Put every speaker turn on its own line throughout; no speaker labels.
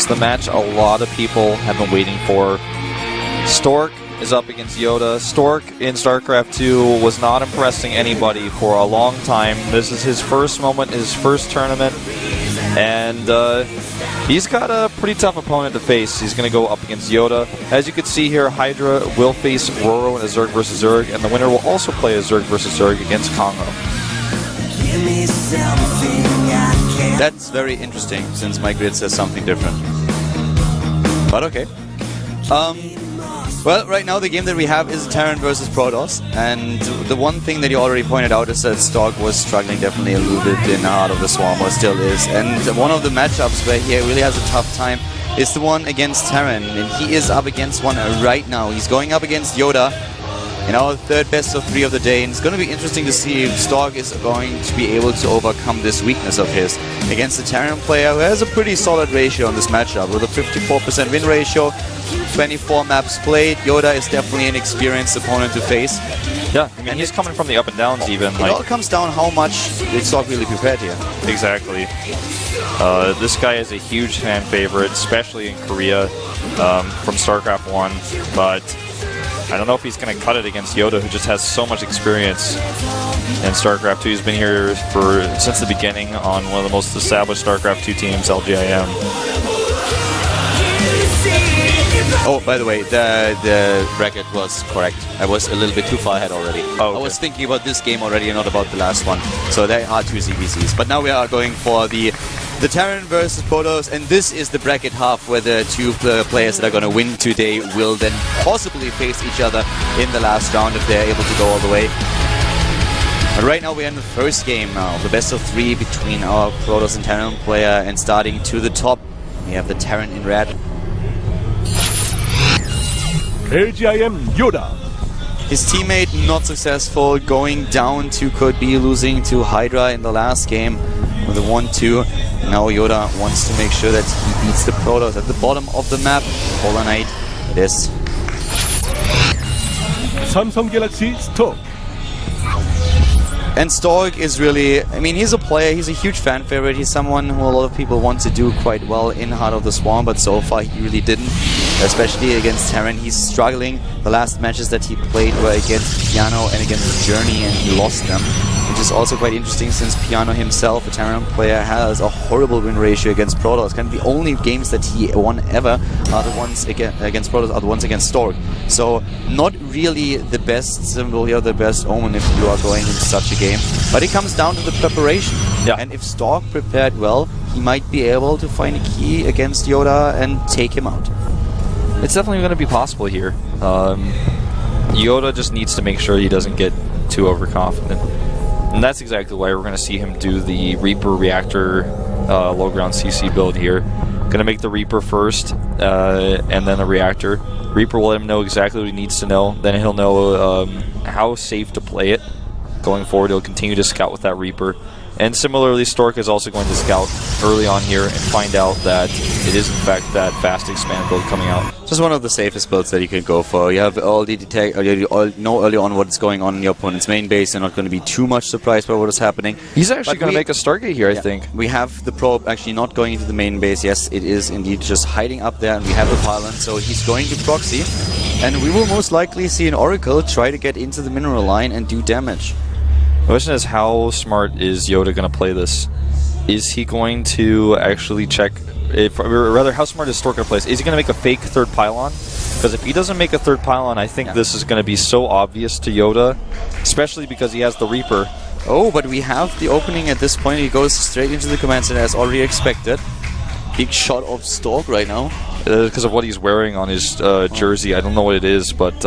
is the match a lot of people have been waiting for. Stork is up against YoDa. Stork in StarCraft 2 was not impressing anybody for a long time. This is his first moment, his first tournament, and he's got a pretty tough opponent to face. He's going to go up against YoDa. As you can see here, Hydra will face Roro in a Zerg versus Zerg, and the winner will also play a Zerg versus Zerg against Congo.
That's very interesting, since my grid says something different. But okay. Well, right now the game that we have is Terran versus Protoss, and the one thing that you already pointed out is that Stork was struggling definitely a little bit in the heart of the Swarm, or still is. And one of the matchups where he really has a tough time is the one against Terran, and he is up against one right now. He's going up against YoDa in our third best of 3 of the day, and it's going to be interesting to see if Stork is going to be able to overcome this weakness of his against the Terran player, who has a pretty solid ratio on this matchup with a 54% win ratio, 24 maps played. YoDa is definitely an experienced opponent to face.
Yeah, I mean, he's coming from the up and downs even.
It all comes down how much is Stork really prepared here.
Exactly. This guy is a huge fan favorite, especially in Korea, from StarCraft 1, but I don't know if he's going to cut it against YoDa, who just has so much experience in StarCraft 2. He's been here since the beginning on one of the most established StarCraft 2 teams, LGIM.
Oh, by the way, the bracket was correct. I was a little bit too far ahead already.
Oh, okay.
I was thinking about this game already and not about the last one. So there are 2 CBCs. But now we are going for the Terran versus Protoss, and this is the bracket half where the 2 players that are going to win today will then possibly face each other in the last round if they're able to go all the way. But right now we're in the first game now, the best of 3 between our Protoss and Terran player, and starting to the top, we have the Terran in red.
LGIM YoDa.
His teammate not successful, going down to could be losing to Hydra in the last game with a 1-2. Now YoDa wants to make sure that he beats the Protoss at the bottom of the map. Polar Knight, it is.
Samsung Galaxy Stork.
And Stork is really, I mean, he's a player, he's a huge fan favorite, he's someone who a lot of people want to do quite well in Heart of the Swarm, but so far he really didn't, especially against Terran. He's struggling. The last matches that he played were against Piano and against Journey, and he lost them, which is also quite interesting since Piano himself, a Terran player, has a horrible win ratio against Protoss. Kind of the only games that he won ever are the ones against Protoss, are the ones against Stork. So not really the best symbol here, the best omen if you are going into such a game. But it comes down to the preparation.
Yeah.
And if Stork prepared well, he might be able to find a key against YoDa and take him out.
It's definitely going to be possible here. YoDa just needs to make sure he doesn't get too overconfident. And that's exactly why we're going to see him do the Reaper Reactor low ground CC build here. Going to make the Reaper first, and then the Reactor. Reaper will let him know exactly what he needs to know. Then he'll know how safe to play it. Going forward, he'll continue to scout with that Reaper. And similarly, Stork is also going to scout early on here and find out that it is in fact that fast expand build coming out.
Just one of the safest builds that you can go for. You have all the you all know early on what's going on in your opponent's main base. You're not going to be too much surprised by what is happening.
He's actually going to make a Stargate here, I think.
We have the probe actually not going into the main base. Yes, it is indeed just hiding up there, and we have the pylon, so he's going to proxy. And we will most likely see an Oracle try to get into the mineral line and do damage.
The question is, how smart is YoDa going to play this? Is he going to actually check, or rather, how smart is Stork going to play this? Is he going to make a fake third pylon? Because if he doesn't make a third pylon, I think this is going to be so obvious to YoDa, especially because he has the Reaper.
Oh, but we have the opening at this point. He goes straight into the command center as already expected. Big shot of Stork right now.
Because of what he's wearing on his jersey. I don't know what it is, but...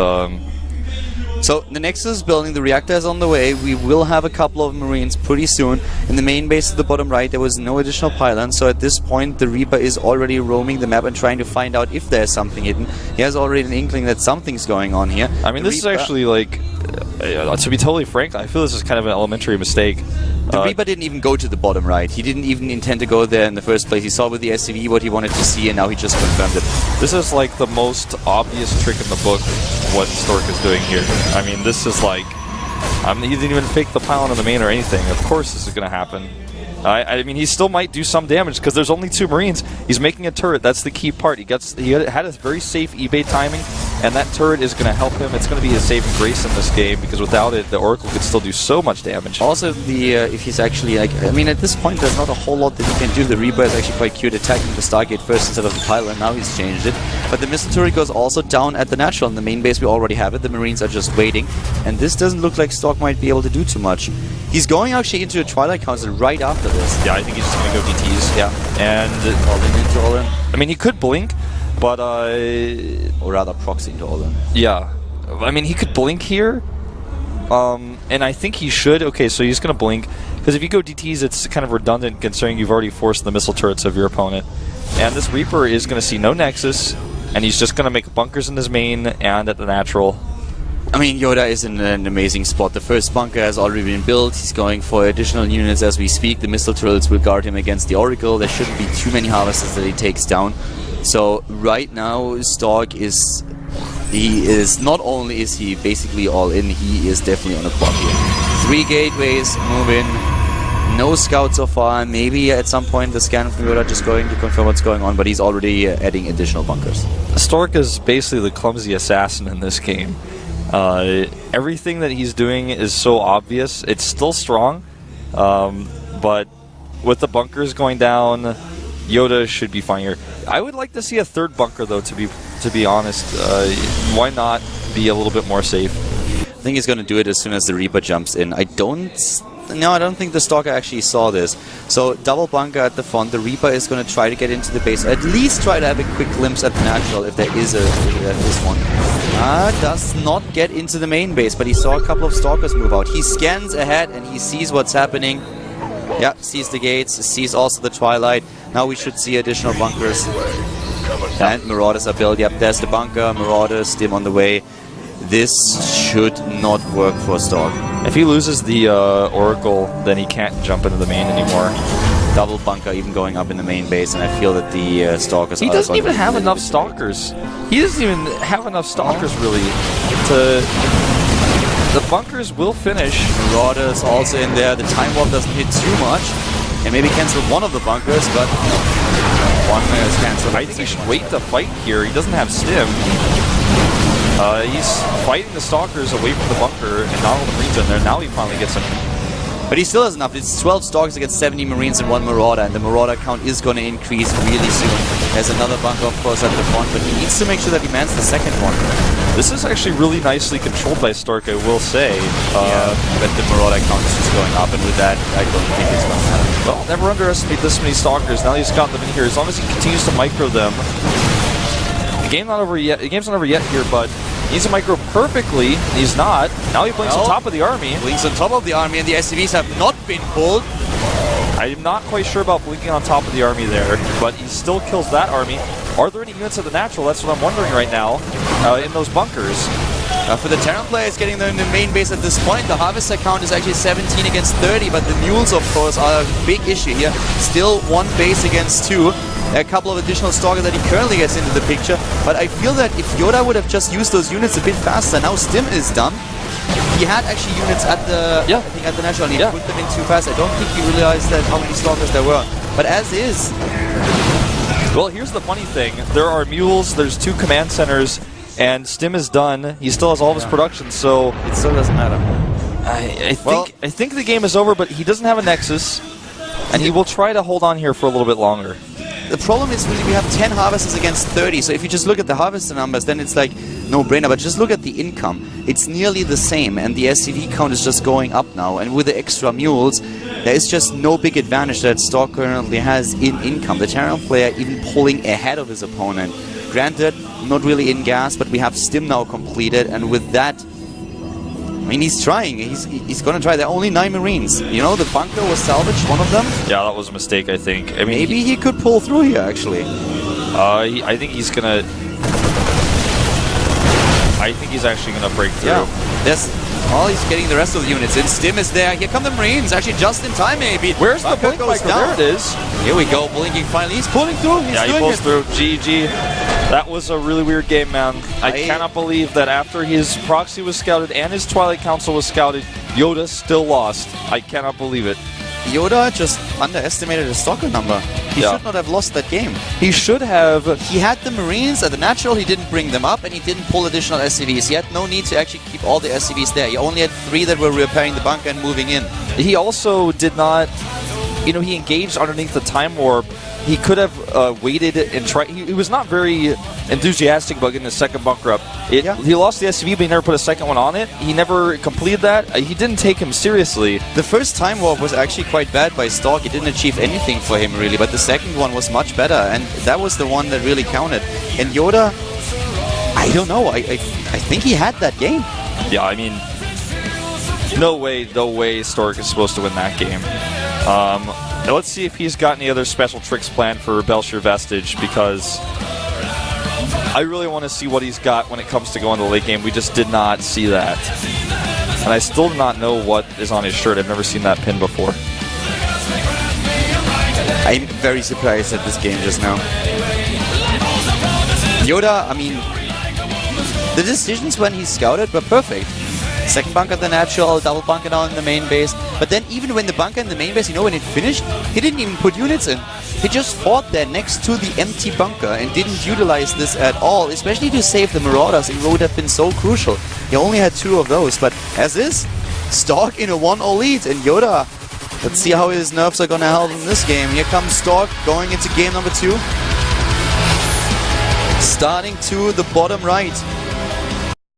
So the Nexus is building, the reactor is on the way. We will have a couple of Marines pretty soon. In the main base at the bottom right, there was no additional pylon, so at this point the Reaper is already roaming the map and trying to find out if there's something hidden. He has already an inkling that something's going on here.
I mean, this is actually like, to be totally frank, I feel this is kind of an elementary mistake.
The Reaper didn't even go to the bottom right. He didn't even intend to go there in the first place. He saw with the SCV what he wanted to see, and now he just confirmed it.
This is like the most obvious trick in the book, what Stork is doing here. I mean, this is like, he didn't even fake the pylon in the main or anything. Of course this is going to happen. I mean, he still might do some damage because there's only 2 Marines. He's making a turret. That's the key part. He had a very safe eBay timing, and that turret is going to help him. It's going to be his saving grace in this game because without it, the Oracle could still do so much damage.
Also, if he's actually like, I mean, at this point, there's not a whole lot that he can do. The Reaper is actually quite cute, attacking the Stargate first instead of the Pylon. Now he's changed it. But the missile turret goes also down at the natural. In the main base, we already have it. The Marines are just waiting, and this doesn't look like Stork might be able to do too much. He's going actually into a Twilight Council right after this.
Yeah, I think he's just going to go DTs.
Yeah.
And
all in.
I mean, he could blink, but
or rather proxy into all in.
Yeah. I mean, he could blink here. And I think he should. Okay, so he's going to blink. Because if you go DTs, it's kind of redundant considering you've already forced the missile turrets of your opponent. And this Reaper is going to see no Nexus, and he's just going to make bunkers in his main and at the natural.
I mean, YoDa is in an amazing spot. The first bunker has already been built. He's going for additional units as we speak. The missile turrets will guard him against the Oracle. There shouldn't be too many harvesters that he takes down. So right now, Stork is... not only is he basically all in, he is definitely on a clock here. 3 gateways, move in. No scouts so far. Maybe at some point the scan from YoDa just going to confirm what's going on, but he's already adding additional bunkers.
Stork is basically the clumsy assassin in this game. Everything that he's doing is so obvious. It's still strong, but with the bunkers going down, YoDa should be fine here. I would like to see a 3rd bunker, though, to be honest. Why not be a little bit more safe?
I think he's going to do it as soon as the Reaper jumps in. I don't think the Stalker actually saw this. So double bunker at the front. The Reaper is going to try to get into the base. At least try to have a quick glimpse at the natural if there is one. Does not get into the main base, but he saw a couple of Stalkers move out. He scans ahead and he sees what's happening. Yeah, sees the gates, sees also the Twilight. Now we should see additional bunkers. And Marauders are built. Yep, there's the bunker. Marauders, Stim on the way. This should not work for Stork.
If he loses the Oracle, then he can't jump into the main anymore.
Double bunker even going up in the main base, and I feel that the Stalkers...
He doesn't even have enough Stalkers. He doesn't even have enough Stalkers, really, to... The bunkers will finish.
Marauders also in there. The Time Warp doesn't hit too much. And maybe cancel one of the bunkers, but... one is cancelled.
I think he should wait to fight here. He doesn't have Stim. He's fighting the Stalkers away from the bunker, and not all the Marines in there. Now he finally gets him.
But he still has enough. It's 12 Stalkers against 70 Marines and 1 Marauder, and the Marauder count is going to increase really soon. There's another bunker, of course, at the front, but he needs to make sure that he mans the second one.
This is actually really nicely controlled by Stork, I will say.
Yeah, but the Marauder count is just going up, and with that, I don't think it's going to happen.
Well, never underestimate this many Stalkers. Now he's got them in here. As long as he continues to micro them. The game's not over yet. The game's not over yet here, but he needs to micro perfectly. He's not. Now he blinks on top of the army.
Blinks on top of the army, and the SCVs have not been pulled.
I'm not quite sure about blinking on top of the army there, but he still kills that army. Are there any units at the natural? That's what I'm wondering right now, in those bunkers.
For the Terran players getting them in the main base at this point, the Harvester count is actually 17 against 30, but the Mules, of course, are a big issue here. Still 1 base against 2. A couple of additional Stalkers that he currently gets into the picture, but I feel that if YoDa would have just used those units a bit faster, now Stim is done. He had actually units at the I think at the natural, and he put them in too fast. I don't think he realized that how many Stalkers there were. But as is...
Well, here's the funny thing. There are Mules, there's 2 command centers, and Stim is done. He still has all of his production, so...
It still doesn't matter.
I think the game is over, but he doesn't have a Nexus, and he will try to hold on here for a little bit longer.
The problem is really we have 10 harvesters against 30, so if you just look at the harvester numbers, then it's like no-brainer, but just look at the income. It's nearly the same, and the SCV count is just going up now, and with the extra mules, there is just no big advantage that Stork currently has in income. The Terran player even pulling ahead of his opponent. Granted, not really in gas, but we have Stim now completed, and with that, I mean, he's trying. He's going to try. There are only 9 Marines. You know, the bunker was salvaged, one of them.
Yeah, that was a mistake, I think. I mean,
maybe he could pull through here, actually.
I think he's going to... I think he's actually going to break through.
Yeah. He's getting the rest of the units in. Stim is there. Here come the Marines. Actually, just in time, maybe.
Where's the blink micro? There it is.
Here we go. Blinking finally. He's pulling through.
He pulls through. GG. That was a really weird game, man. I cannot believe that after his proxy was scouted and his Twilight Council was scouted, YoDa still lost. I cannot believe it.
YoDa just underestimated his Stalker number. He
Yeah.
should not have lost that game.
He should have.
He had the Marines at the natural, he didn't bring them up, and he didn't pull additional SCVs. He had no need to actually keep all the SCVs there. He only had 3 that were repairing the bunker and moving in.
He also did not. You know, he engaged underneath the time warp. He could have waited and tried. He was not very enthusiastic about getting the second bunker up.
Yeah.
He lost the SCV, but he never put a second one on it. He never completed that. He didn't take him seriously.
The first time warp was actually quite bad by Stork. It didn't achieve anything for him really, but the second one was much better, and that was the one that really counted. And YoDa, I don't know. I think he had that game.
Yeah, I mean, no way Stork is supposed to win that game. Now let's see if he's got any other special tricks planned for Belshire Vestige, because I really want to see what he's got when it comes to going to the late game. We just did not see that. And I still do not know what is on his shirt. I've never seen that pin before.
I'm very surprised at this game just now. YoDa, I mean, the decisions when he scouted were perfect. Second bunker at the natural, double bunker down in the main base. But then even when the bunker in the main base, you know, when it finished, he didn't even put units in. He just fought there next to the empty bunker and didn't utilize this at all, especially to save the Marauders. It would have been so crucial. He only had 2 of those, but as is, Stork in a 1-0 lead, and YoDa, let's see how his nerves are gonna help in this game. Here comes Stork going into game number 2. Starting to the bottom right.